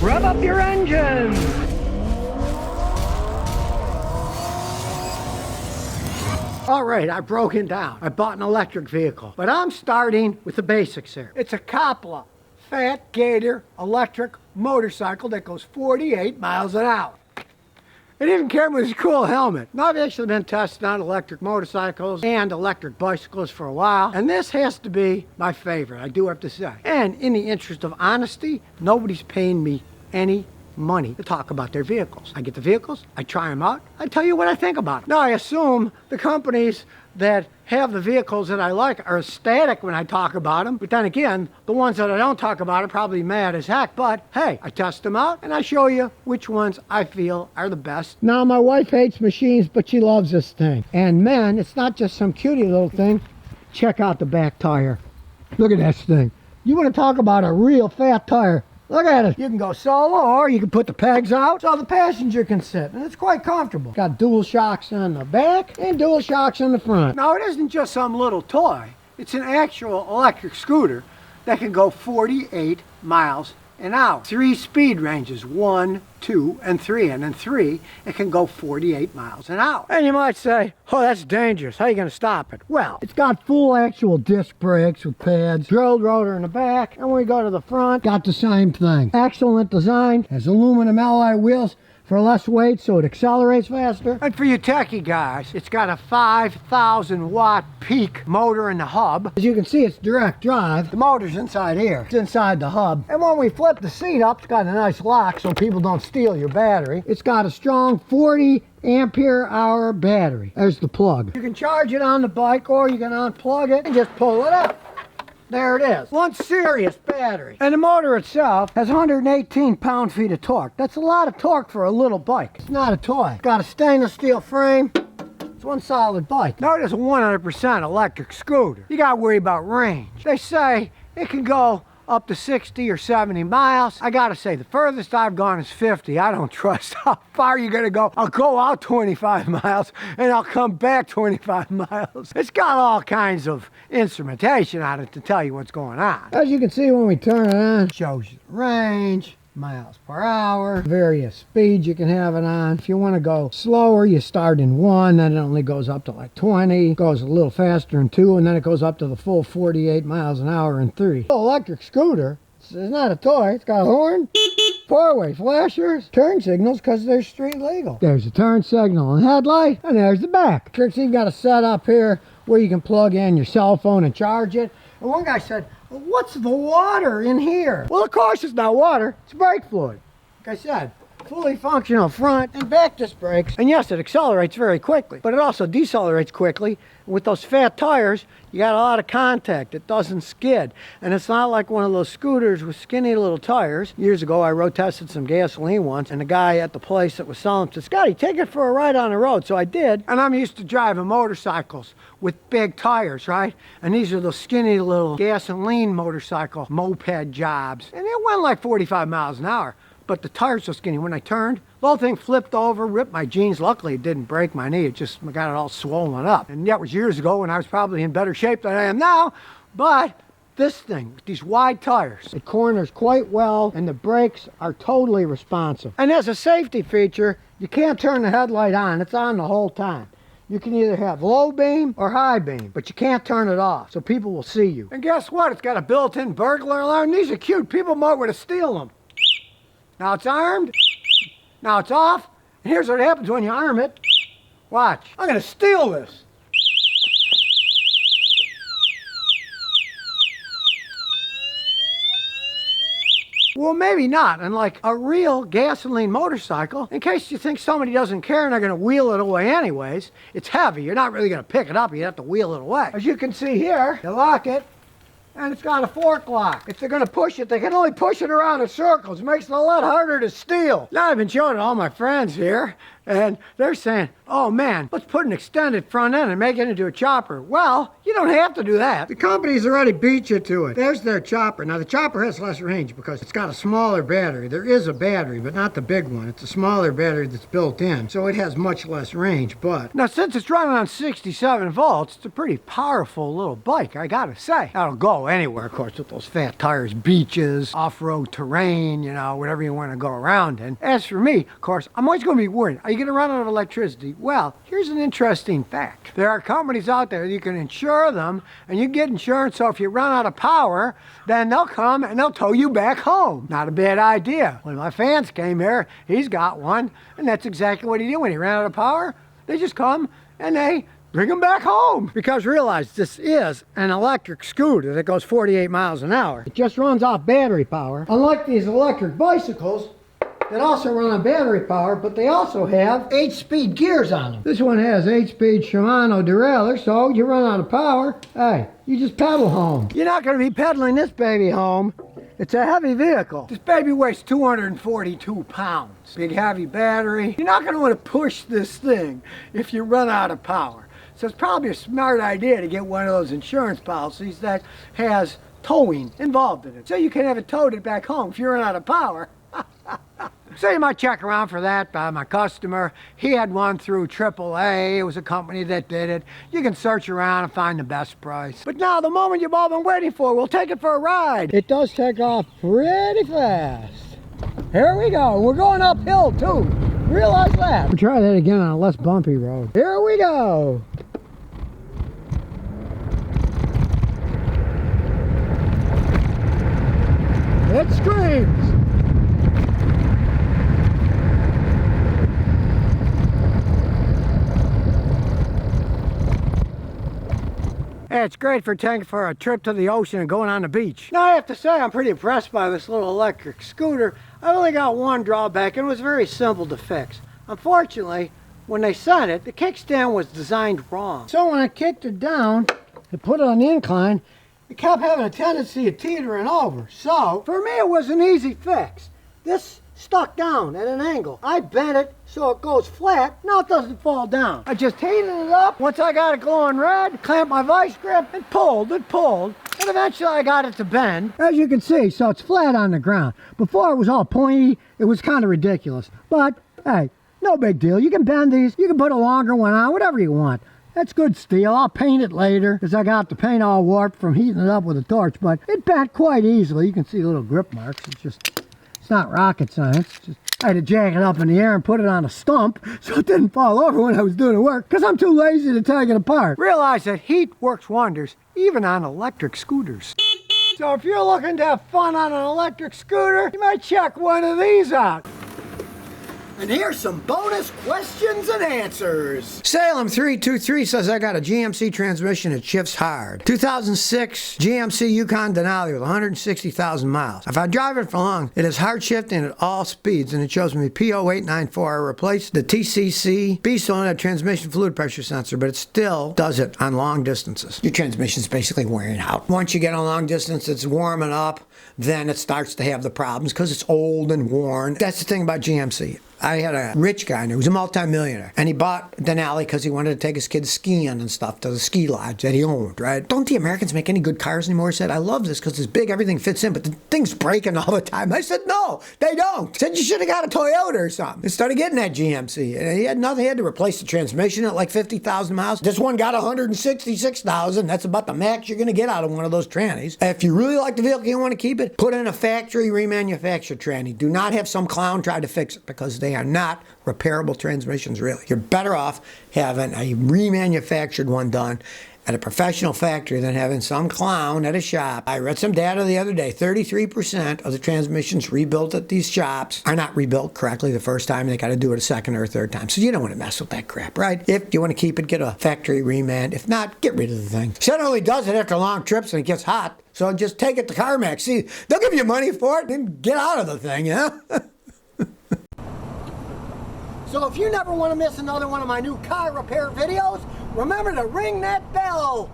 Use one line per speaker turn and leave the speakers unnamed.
Rev up your engines! All right, I've broken down. I bought an electric vehicle, but I'm starting with the basics here. It's a Coppola Fat Gator electric motorcycle that goes 48 miles an hour. It even came with a cool helmet. Now, I've actually been testing out electric motorcycles and electric bicycles for a while, and this has to be my favorite, I do have to say. And in the interest of honesty, nobody's paying me any money to talk about their vehicles. I get the vehicles, I try them out, I tell you what I think about them. Now, I assume the companies that have the vehicles that I like are ecstatic when I talk about them, but then again, the ones that I don't talk about are probably mad as heck, but hey, I test them out and I show you which ones I feel are the best. Now, my wife hates machines, but she loves this thing. And man, it's not just some cutie little thing. Check out the back tire. Look at this thing. You want to talk about a real fat tire? Look at it. You can go solo or you can put the pegs out so the passenger can sit. And it's quite comfortable. Got dual shocks on the back and dual shocks on the front. Now, it isn't just some little toy. It's an actual electric scooter that can go 48 miles an hour. 3 speed ranges, 1, 2, and 3. And in 3, it can go 48 miles an hour. And you might say, oh, that's dangerous. How are you going to stop it? Well, it's got full actual disc brakes with pads, drilled rotor in the back, and when we go to the front, got the same thing. Excellent design, has aluminum alloy wheels for less weight, so it accelerates faster. And for you techie guys, it's got a 5,000 watt peak motor in the hub. As you can see, it's direct drive. The motor's inside here. It's inside the hub. And when we flip the seat up, it's got a nice lock so people don't steal your battery. It's got a strong 40 ampere hour battery. There's the plug. You can charge it on the bike or you can unplug it and just pull it up. There it is. One serious battery. And the motor itself has 118 pound-feet of torque. That's a lot of torque for a little bike. It's not a toy. It's got a stainless steel frame. It's one solid bike. Now, it is a 100% electric scooter. You gotta worry about range. They say it can go up to 60 or 70 miles. I gotta say, the furthest I've gone is 50. I don't trust how far you're gonna go. I'll go out 25 miles and I'll come back 25 miles. It's got all kinds of instrumentation on it to tell you what's going on. As you can see when we turn it on, it shows you the range, miles per hour, various speeds you can have it on. If you want to go slower, you start in 1, then it only goes up to like 20, goes a little faster in 2, and then it goes up to the full 48 miles an hour in 3. The electric scooter, it's not a toy. It's got a horn, 4-way flashers, turn signals because they're street legal. There's the turn signal and headlight, and there's the back. Trixie, you got a setup here where you can plug in your cell phone and charge it. And one guy said, well, what's the water in here? Well, of course it's not water, it's brake fluid. Like I said, fully functional front and back disc brakes. And yes, it accelerates very quickly, but it also decelerates quickly. With those fat tires, you got a lot of contact. It doesn't skid. And it's not like one of those scooters with skinny little tires. Years ago, I road tested some gasoline once, and the guy at the place that was selling said, Scotty, take it for a ride on the road. So I did. And I'm used to driving motorcycles with big tires, right? And these are those skinny little gasoline motorcycle moped jobs. And it went like 45 miles an hour. But the tire's so skinny, when I turned, the whole thing flipped over, ripped my jeans. Luckily, it didn't break my knee. It just got it all swollen up. And that was years ago when I was probably in better shape than I am now. But this thing, with these wide tires, it corners quite well, and the brakes are totally responsive. And as a safety feature, you can't turn the headlight on. It's on the whole time. You can either have low beam or high beam, but you can't turn it off, so people will see you. And guess what? It's got a built-in burglar alarm. These are cute. People might want to steal them. Now it's armed, now it's off, and here's what happens when you arm it. Watch. I'm gonna steal this. Well, maybe not. Unlike a real gasoline motorcycle, in case you think somebody doesn't care and they're gonna wheel it away anyways, it's heavy. You're not really gonna pick it up, you have to wheel it away. As you can see here, you lock it, and it's got a fork lock. If they're gonna push it, they can only push it around in circles. It makes it a lot harder to steal. Now, I've been showing it to all my friends here, and they're saying, oh man, let's put an extended front end and make it into a chopper. Well, you don't have to do that. The companies already beat you to it. There's their chopper. Now the chopper has less range because it's got a smaller battery. There is a battery, but not the big one. It's a smaller battery that's built in, so it has much less range. But now since it's running on 67 volts, it's a pretty powerful little bike, I gotta say. That'll go anywhere, of course, with those fat tires, beaches, off-road terrain, you know, whatever you want to go around in. As for me, of course, I'm always going to be worried. Are you going to run out of electricity? Well, here's an interesting fact. There are companies out there, you can insure them, and you get insurance, so if you run out of power, then they'll come and they'll tow you back home. Not a bad idea. One of my fans came here, he's got one, and that's exactly what he did when he ran out of power. They just come and they bring them back home. Because realize this is an electric scooter that goes 48 miles an hour. It just runs off battery power. Unlike these electric bicycles that also run on battery power, but they also have 8-speed gears on them. This one has 8-speed Shimano derailleur, so you run out of power, hey, you just pedal home. You're not going to be pedaling this baby home. It's a heavy vehicle. This baby weighs 242 pounds. Big heavy battery. You're not going to want to push this thing if you run out of power. So it's probably a smart idea to get one of those insurance policies that has towing involved in it. So you can have it towed back home if you run out of power. So you might check around for that. My customer, he had one through AAA. It was a company that did it. You can search around and find the best price. But now the moment you've all been waiting for, we'll take it for a ride. It does take off pretty fast. Here we go. We're going uphill too. Realize that. We'll try that again on a less bumpy road. Here we go. It screams. Hey, it's great for taking for a trip to the ocean and going on the beach. Now I have to say I'm pretty impressed by this little electric scooter. I only got one drawback, and it was very simple to fix. Unfortunately, when they sent it, the kickstand was designed wrong. So when I kicked it down and put it on the incline, it kept having a tendency of teetering over. So for me it was an easy fix. This stuck down at an angle. I bent it so it goes flat. Now it doesn't fall down. I just heated it up. Once I got it glowing red, clamped my vice grip and pulled, and eventually I got it to bend. As you can see, so it's flat on the ground. Before it was all pointy, it was kind of ridiculous. But hey, no big deal. You can bend these, you can put a longer one on, whatever you want. That's good steel. I'll paint it later because I got the paint all warped from heating it up with a torch, but it bent quite easily. You can see the little grip marks. It's not rocket science. I had to jack it up in the air and put it on a stump so it didn't fall over when I was doing the work because I'm too lazy to take it apart. Realize that heat works wonders even on electric scooters. So if you're looking to have fun on an electric scooter, you might check one of these out. And here's some bonus questions and answers. Salem 323 says I got a GMC transmission that shifts hard. 2006 GMC Yukon Denali with 160,000 miles. If I drive it for long, it is hard shifting at all speeds, and it shows me P0894. I replaced the TCC B-cylinder transmission fluid pressure sensor, but it still does it on long distances. Your transmission's basically wearing out. Once you get on a long distance, it's warming up, then it starts to have the problems because it's old and worn. That's the thing about GMC. I had a rich guy who was a multi-millionaire, and he bought Denali because he wanted to take his kids skiing and stuff to the ski lodge that he owned, right? Don't the Americans make any good cars anymore? He said, I love this because it's big, everything fits in, but the thing's breaking all the time. I said, no, they don't. He said, you should have got a Toyota or something. And started getting that GMC. And he had nothing. He had to replace the transmission at like 50,000 miles. This one got 166,000. That's about the max you're going to get out of one of those trannies. If you really like the vehicle, you want to keep it, put in a factory remanufactured tranny. Do not have some clown try to fix it because they are not repairable transmissions, really. You're better off having a remanufactured one done at a professional factory than having some clown at a shop. I read some data the other day. 33% of the transmissions rebuilt at these shops are not rebuilt correctly the first time. They got to do it a second or a third time. So you don't want to mess with that crap, right? If you want to keep it, get a factory reman. If not, get rid of the thing. Generally does it after long trips and it gets hot. So just take it to CarMax. See, they'll give you money for it and get out of the thing, yeah? So if you never want to miss another one of my new car repair videos, remember to ring that bell.